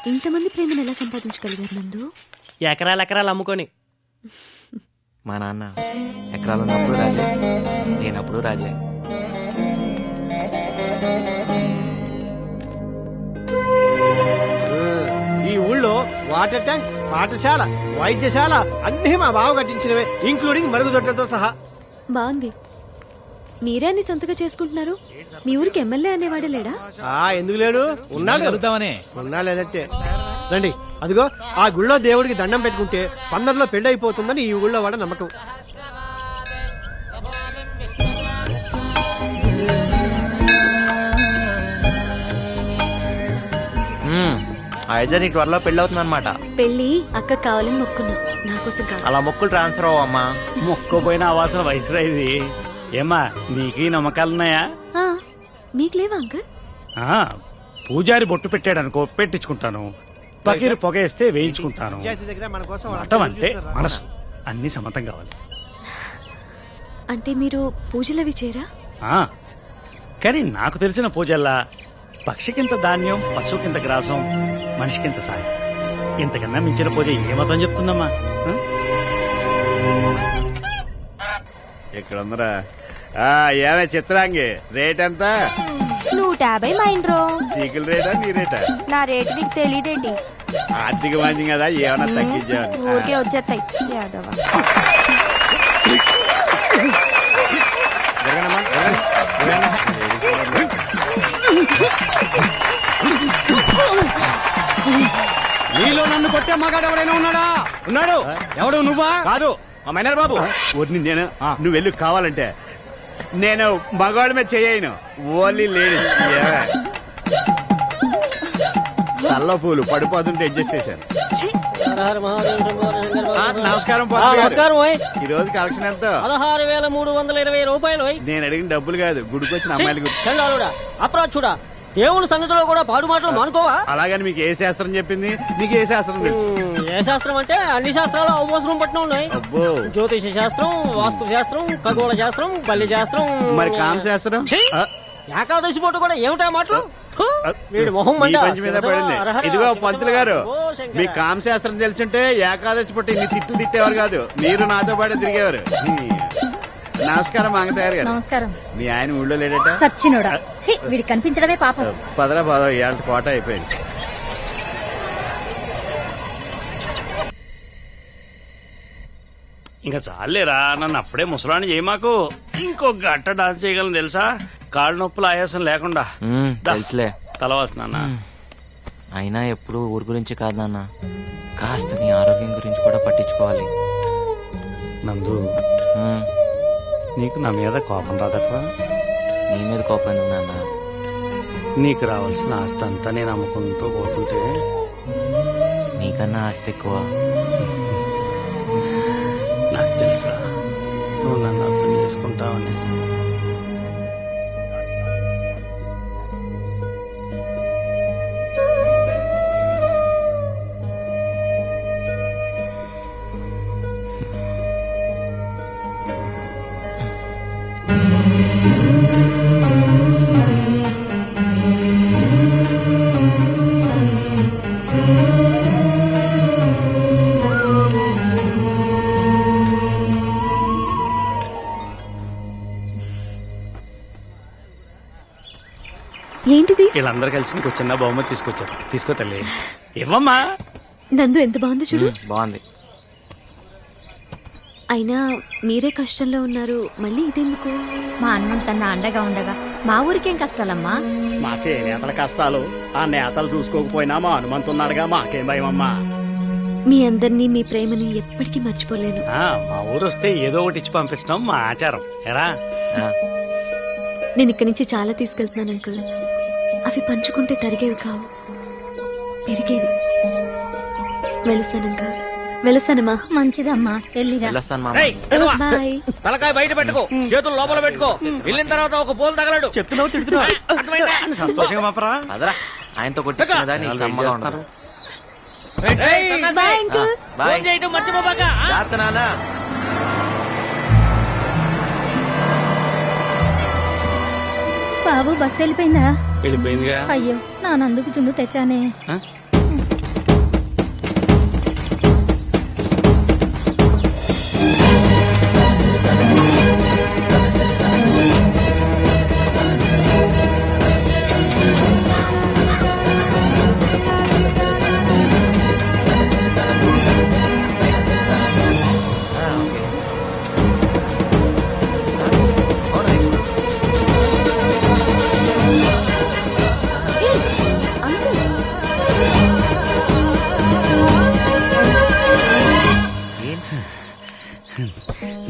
ఇంతమంది ప్రేమను ఎలా సంపాదించగలిగారు నందు? ఎకరాలు అమ్ముకొని. మా నాన్న ఎకరాలు ఉన్నప్పుడు రాజే, లేనప్పుడు రాజే. ఈ ఊళ్ళో వాటర్ ట్యాంక్, పాఠశాల, వైద్యశాల అన్ని మా బావ కట్టించినవే, ఇంక్లూడింగ్ మరుగుదొడ్లతో సహా. బాగుంది. మీరే అన్ని సొంతగా చేసుకుంటున్నారు. మీ ఊరికి ఎమ్మెల్యే అనేవాడే లేడా? ఎందుకు లేడు? ఉన్నా లేదంటే రండి. అదిగో ఆ గుళ్ళో దేవుడికి దండం పెట్టుకుంటే 12లో పెళ్లి అయిపోతుందని ఈ ఊళ్ళో వాడ నమ్మకం. అయితే నీకు త్వరలో పెళ్లి అవుతుంది అనమాట. పెళ్లి అక్క కావాలని మొక్కున్నా, నా కోసం కాదు. అలా మొక్కులు ట్రాన్స్ఫర్ అవ్వమ్మా. మొక్కపోయిన అవాసన వయసులో ఇది. ఏమ్మా నీకు నమ్మకాలున్నాయా? మీకు లేవా అంకుల్? పూజారి బొట్టు పెట్టాడు అనుకో, పెట్టించుకుంటాను. పకీరు పొగ వేస్తే వేయించుకుంటాను. మతం అంటే మనసు, అన్ని సమతం కావాలి. అంటే మీరు పూజలవి చేయరా? కానీ నాకు తెలిసిన పూజల్లా పక్షికింత ధాన్యం, పశువుకింత గ్రాసం, మనిషికింత సాయం. ఇంతకన్నా మించిన పూజ ఏ మతం చెప్తుందమ్మా? ఇక్కడ ఉందరా. ఏమే చిత్రాంగి, రేట్ ఎంత? 150 మైండ్రో. చీకుల రేటా నీ రేటా? నా రేటు నీకు తెలియదేంటి? ఆర్థిక మంచి కదా, ఏమన్నా తగ్గించాను. ఊరికే వచ్చేస్తాయి యాదవ. నీలో నన్ను కొట్టే మగాడు ఎవడైనా ఉన్నాడా? ఉన్నాడు. ఎవడు? నువ్వా? కాదు, మా మైనర్ బాబు. ఊరిని నేను నువ్వు వెళ్ళి కావాలంటే నేను మగవాళ్ళ మీద చేయను, ఓన్లీ లేడీస్. తల్ల పూలు పడిపోతుంటే అడ్జస్ట్ చేశాను. నమస్కారం. ఈ రోజు కలెక్షన్ ఎంత? 16,320 రూపాయలు. నేను అడిగిన డబ్బులు కాదు, గుడికి వచ్చిన అమ్మాయిలు. అప్రాచుడా, దేవుని సన్నిధిలో కూడా పాడు మాటలు మానుకోవా? అలాగని మీకు ఏ శాస్త్రం చెప్పింది? మీకు ఏ శాస్త్రం తెలుసు? ఏ శాస్త్రం అంటే అన్ని శాస్త్రాలు అవసరం పట్టిన ఉన్నాయి. అబ్బో, జ్యోతిష శాస్త్రం, వాస్తు శాస్త్రం, ఖగోళ శాస్త్రం, బల్లి శాస్త్రం, మరి కామ శాస్త్రం. ఏకాదశి పూట కూడా ఏమిటా మాటలు? వీడి మొహం మీ పంచి మీద పడింది. ఇదిగో పంతులు గారు, మీ కామ శాస్త్రం తెలుసుంటే ఏకాదశి పుట్ట ఇన్ని తిట్లు తిట్టేవారు కాదు, మీరు నాతో పాటు తిరిగేవారు. నమస్కారం మంగతయ్యారు గారు. నమస్కారం. మీ ఆయన ఊళ్ళో లేడట? సచ్చినోడా, వీడి కనిపించడమే పాపం. పదరా ఇవాళ కోట అయిపోయింది. ఇంకా చాలేరా, నన్ను అప్పుడే ముసలాన్ని చేయమాకు. ఇంకో గట్ట డాన్స్ చేయగలను తెలుసా, కాళ్ళు నొప్పులు ఆయాసం లేకుండా. తెలుసులే. తలవాసు నాన్న. అయినా ఎప్పుడు ఊరి గురించి కాదు నాన్న, కాస్త నీ ఆరోగ్యం గురించి కూడా పట్టించుకోవాలి. నందు, నీకు నా మీద కోపం రాదట్రా? నీ మీద కోపం ఎందుకు నాన్న? నీకు రావాల్సిన ఆస్తి అంతా నేను అమ్ముకుంటూ పోతుంటే నీకన్నా ఆస్తి ఎక్కువ. నాకు తెలుసా నువ్వు నన్ను అర్థం చేసుకుంటావని. ఏంటిది? వీళ్ళందరూ కలిసి నీకు చిన్న బహుమతి తీసుకొచ్చారు. తీసుకో తల్లి. ఇవ్వమ్మా. నందు ఎంత బాగుంది చూడు. బాగుంది. అయినా మీరే కష్టంలో ఉన్నారు, మళ్ళీ ఇదెందుకు? మా హనుమంతన్న అండగా ఉండగా మా ఊరికేం కష్టాలమ్మా? మా చేనేతల కష్టాలు ఆ నేతలు చూసుకోకపోయినా మా హనుమంతున్నాడుగా, మాకేం భయమమ్మా. మీ అందరినీ, మీ ప్రేమని ఎప్పటికీ మర్చిపోలేను. మా ఊరు వస్తే ఏదో ఒకటి ఇచ్చి పంపించడం మా ఆచారం. ఎరా, నేను ఇక్కడి నుంచి చాలా తీసుకెళ్తున్నాను అంకుల్. అవి పంచుకుంటే తరిగేవి కావు, పెరిగేవి. వెళుస్తాను అంకుల్. వెళుస్తానమ్మా. మంచిదమ్మా, వెళ్ళిరా. బాయ్. తలకాయ బయట పెట్టుకో, చేతులు లోపల పెట్టుకో. వెళ్ళిన తర్వాత ఒక పోలు తగలడు. చెప్తున్నావు తిడుతున్నావు. సంతోషంగా మాపరా. అదరా, ఆయనతో కొట్టించుకున్నదా నీకు సమ్మగా ఉండదు. Bye uncle. బాయ్. మర్చిపోబాక. జాగ్రత్త నాన్న. బాబు బస్సు వెళ్ళిపోయిందా? వెళ్ళిపోయిందిగా. అయ్యో, నానందుకు జున్ను తెచ్చానే.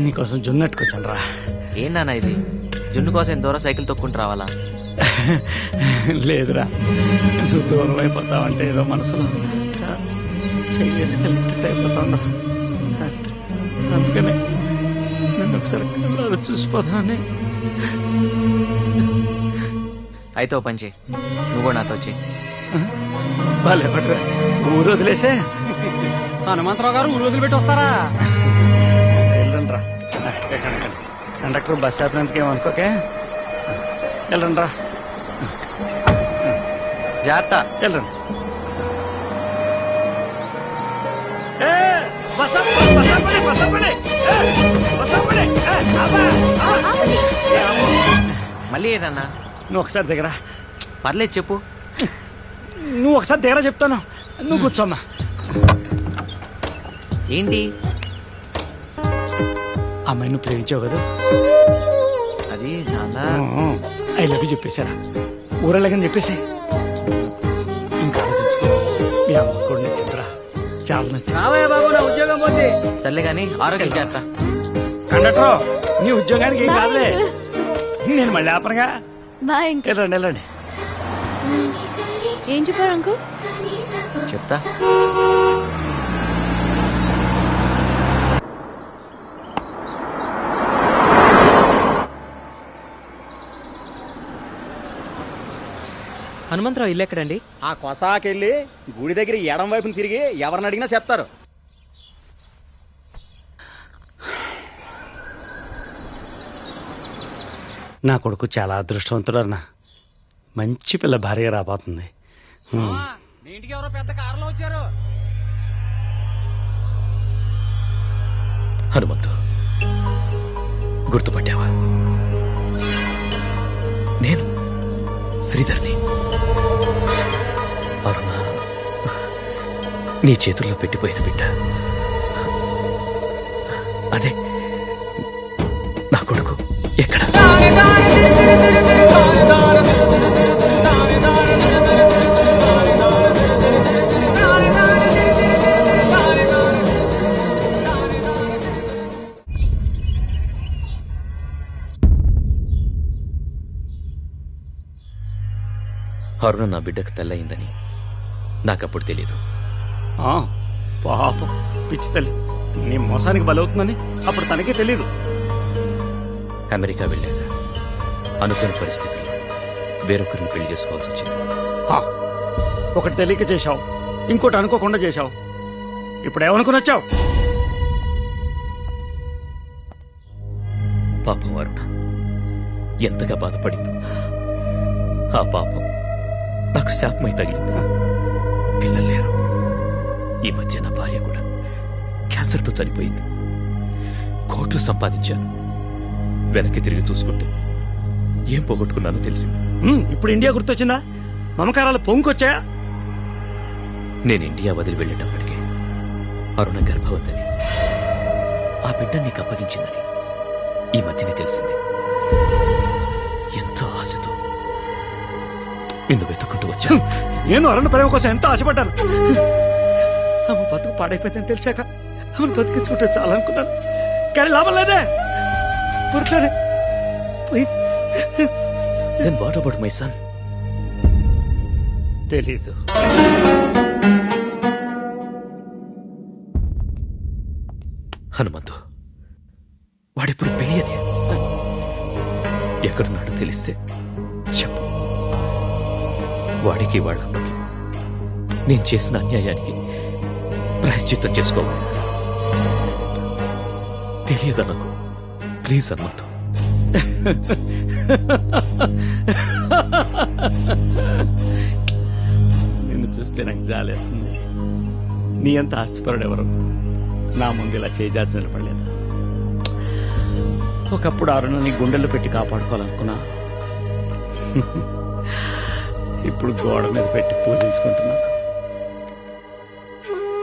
నీకోసం జున్నట్టుకొచ్చాను రా. ఏం నాన్న ఇది? జున్ను కోసం ఎంత దూరం సైకిల్ తొక్కుంటూ రావాలా? లేదురా, నువ్వు దూరం అయిపోతావంటే ఏదో మనసులో చేసుకెళ్ళి అయిపోతాను. అందుకనే నన్ను ఒకసారి కళ్ళలో చూసిపోతానని. అయితే ఓ పని చేయి, నువ్వు కూడా నాతో వచ్చి. బాలేపడరా, ఊరు వదిలేసే. హనుమంతరావు గారు ఊరు వదిలిపెట్టి వస్తారా? వెళ్ళండి రా. కండక్టర్ బస్ ఆపినందుకు ఏమనుకోకే. వెళ్ళండి రా, జాగ్రత్త. వెళ్ళండి. మళ్ళీ ఏదన్నా? నువ్వు ఒకసారి దిగరా. పర్లేదు చెప్పు. నువ్వు ఒకసారి దిగరా చెప్తాను. నువ్వు కూర్చోమ్మా. ఏంటి? అమ్మాయి నువ్వు ప్రేమించావు కదా, అది నాన్న. ఐ లవ్ యూ చెప్పేశారా? ఊరెళ్ళగని చెప్పేసి ఇంకా ఆలోచించుకో. మీ అమ్మ కూడా నచ్చిందిరా, చాలా నచ్చింది. బాబు నా ఉద్యోగం పోతే. సర్లే కానీ ఆరోగ్యం జాగ్రత్త. కండక్టర్, నీ ఉద్యోగానికి ఏం కాదులే, నేను మళ్ళీ ఆపనగా. బాయ్. వెళ్ళండి వెళ్ళండి. ఏం చెప్పారు అంకుల్? చెప్తా. హనుమంతరావు ఇల్లు ఎక్కడండి? ఆ కొసాకెళ్ళి గుడి దగ్గర ఎడం వైపున తిరిగి ఎవరిని అడిగినా చెప్తారు. నా కొడుకు చాలా అదృష్టవంతుడు అన్న. మంచి పిల్ల భార్య రాబోతుంది. ఇంటికి ఎవరో పెద్ద కారులో వచ్చారు. హనుమంతు, గుర్తుపట్టావా? నేను శ్రీధర్ని. అరుణ నీ చేతుల్లో పెట్టిపోయిన బిడ్డ అదే నా కొడుకు. ఎక్కడ? అరుణ నా బిడ్డకు తెల్లయిందని నాకప్పుడు తెలియదు. పాపం పిచ్చి తల్లి, నీ మోసానికి బలవుతుందని అప్పుడు తనకే తెలీదు. అమెరికా వెళ్ళాక అనుకోని పరిస్థితుల్లో వేరొకరిని పెళ్లి చేసుకోవాల్సి వచ్చింది. ఒకటి తెలియక చేశావు, ఇంకోటి అనుకోకుండా చేశావు. ఇప్పుడు ఏమనుకుని వచ్చావు? పాపం అరుణ ఎంతగా బాధపడిందో. ఆ పాపం నాకు శాపమై తగిలింది. పిల్లలు లేరు. ఈ మధ్య నా భార్య కూడా క్యాన్సర్తో చనిపోయింది. కోట్లు సంపాదించాను. వెనక్కి తిరిగి చూసుకుంటే ఏం పోగొట్టుకున్నానో తెలిసింది. ఇప్పుడు ఇండియా గుర్తొచ్చిందా? మమకారాలు పొంగుకొచ్చాయా? నేను ఇండియా వదిలి వెళ్ళేటప్పటికే అరుణ గర్భవతిని, ఆ బిడ్డ నీకు అప్పగించిందని ఈ మధ్యనే తెలిసింది. ఎంతో ఆశతో నిన్ను వెతుక్కుంటూ వచ్చాను. నేను అరుణ ప్రేమ కోసం ఎంతో ఆశపడ్డాను. ఆమె బతుకు పాడైపోయిందని తెలిసాక ఆమెను బతికించుకుంటే చాలనుకున్నాను. కానీ లాభం లేదే. పురుట్లోనే Then what about my son? తెలీదు. హనుమంతు, వాడిప్పుడు బిలియనే. ఎక్కడున్నాడో తెలిస్తే చెప్పు. వాడికి వాళ్ళ అమ్మకి నేను చేసిన అన్యాయానికి ప్రాయశ్చిత్తం చేసుకోవాలి. తెలియదా నాకు? ప్లీజ్ హనుమంతు. నిన్ను చూస్తే నాకు జాలేస్తుంది. నీ అంత ఆస్తిపరుడు ఎవరు నా ముందు ఇలా చేజాల్సి నిలబడలేదు. ఒకప్పుడు అరుణని గుండెల్లో పెట్టి కాపాడుకోవాలనుకున్నా. ఇప్పుడు గోడ మీద పెట్టి పూజించుకుంటున్నాను.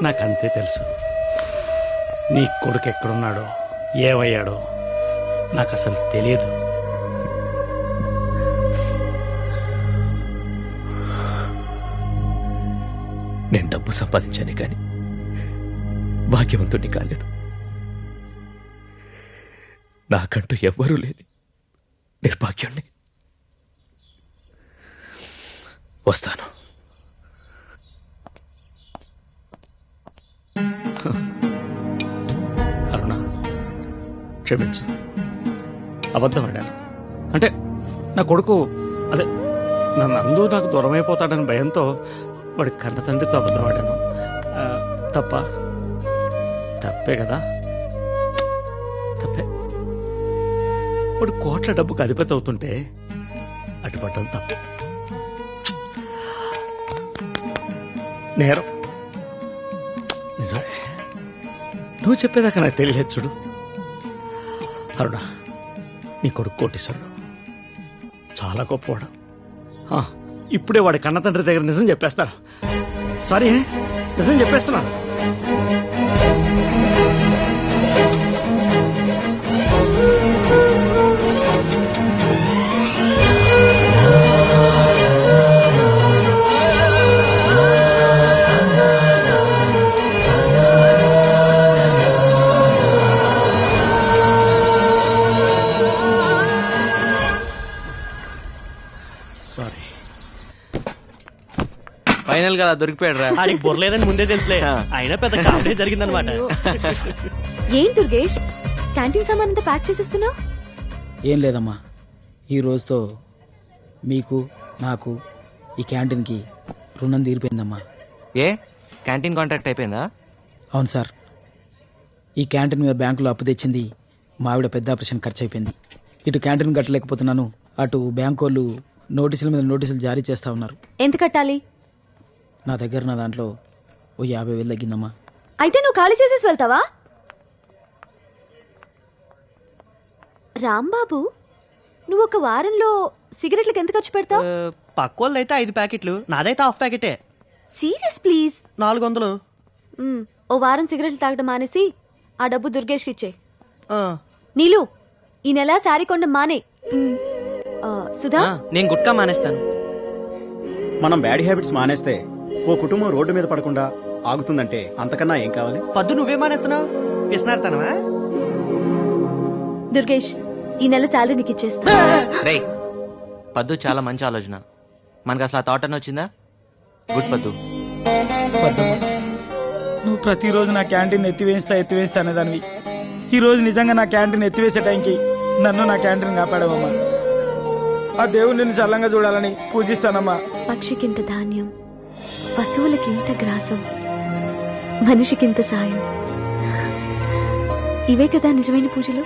నాకంతే తెలుసు. నీ కొడుకు ఎక్కడున్నాడో, ఏమయ్యాడో నాకు అసలు తెలియదు. నేను డబ్బు సంపాదించానే కానీ భాగ్యవంతుడిని కాలేదు. నాకంటూ ఎవ్వరూ లేని నిర్భాగ్యాన్ని. వస్తాను. అరుణ, క్షమించు, అబద్ధం ఆడాను. అంటే నా కొడుకు అదే నన్ను అందు నాకు దూరం అయిపోతాడని భయంతో వాడి కన్న తండ్రితో అబద్ధం ఆడాను. తప్పే కదా, తప్పే. వాడు కోట్ల డబ్బుకు అధిపతి అవుతుంటే అడ్డుపట్టడం తప్పు, నేరం. నిజమే, నువ్వు చెప్పేదాకా నాకు తెలియలేదు చూడు. అరుణ, నీ కొడుకు కోటీశ్వరుడు, చాలా గొప్పవాడు. ఇప్పుడే వాడి కన్న తండ్రి దగ్గర నిజం చెప్పేస్తాను. సారీ, నిజం చెప్పేస్తున్నాను. సారీ. ఫైనల్ గా దొరికిపోయాడు రా. ఆడికి బొర్లేదని ముందే తెలుసులే, అయినా పెద్ద కామెడీ జరిగిందనమాట. ఏం దుర్గేష్, క్యాంటీన్ సామాన్ అంతా ప్యాక్ చేసేస్తున్నావు? ఏం లేదమ్మా, ఈ రోజుతో మీకు నాకు ఈ క్యాంటీన్కి రుణం తీరిపోయిందమ్మా. ఏ క్యాంటీన్ కాంట్రాక్ట్ అయిపోయిందా? అవును సార్, ఈ క్యాంటీన్ మీద బ్యాంకులో అప్పు తెచ్చింది మా ఆవిడ పెద్ద ఆపరేషన్ ఖర్చు అయిపోయింది. ఇటు క్యాంటీన్ కట్టలేకపోతున్నాను, అటు బ్యాంకు వాళ్ళు నోటీసుల మీద నోటీసులు జారీ చేస్తా ఉన్నారు. ఎంత కట్టాలి? నా దగ్గర నా దాంట్లో ఓ 50,000 తగ్గిందమ్మా. అయితే నువ్వు ఖాళీ చేసేసి వెళ్తావా? రాంబాబు, నువ్వు ఒక వారంలో సిగరెట్లకు ఎంత ఖర్చు పెడతావు? పక్కోళ్ళదైతే 5 ప్యాకెట్లు, నాదైతే హాఫ్ ప్యాకెటే. Serious please. 400. ఓ వారం సిగరెట్లు తాగడం మానేసి ఆ డబ్బు దుర్గేష్కి ఇచ్చే. నీలు, ఈ నెల శారీ కొండ మానే. సుధా, నేను గుట్కా మానేస్తాను. మనం బ్యాడ్ హ్యాబిట్స్ మానేస్తే ఓ కుటుంబం రోడ్డు మీద పడకుండా ఆగుతుందంటే అంతకన్నా ఏం కావాలి? పద్దు నువ్వే మానేస్తున్నావు, పిసినారుతానవా? దుర్గేష్, ఈ నెల శాలరీ నీకు ఇచ్చేస్తా. రేయ్, పద్దు చాలా మంచి ఆలోచన. మనకు అసలు ఆ థాట్ అని వచ్చిందా? గుడ్ పద్దు. నువ్వు ప్రతిరోజు నా క్యాంటీన్ ఎత్తివేస్తా అనేదానివి. ఈ రోజు నిజంగా నా క్యాంటీన్ ఎత్తివేసే టైంకి నన్ను నా క్యాంటీన్ కాపాడవమ్మా. ఆ దేవుడు నిన్ను చల్లంగా చూడాలని పూజిస్తానమ్మా. పక్షికింత ధాన్యం, పశువులకింత గ్రాసం, మనిషికింత సాయం. ఇవే కదా నిజమైన పూజలు.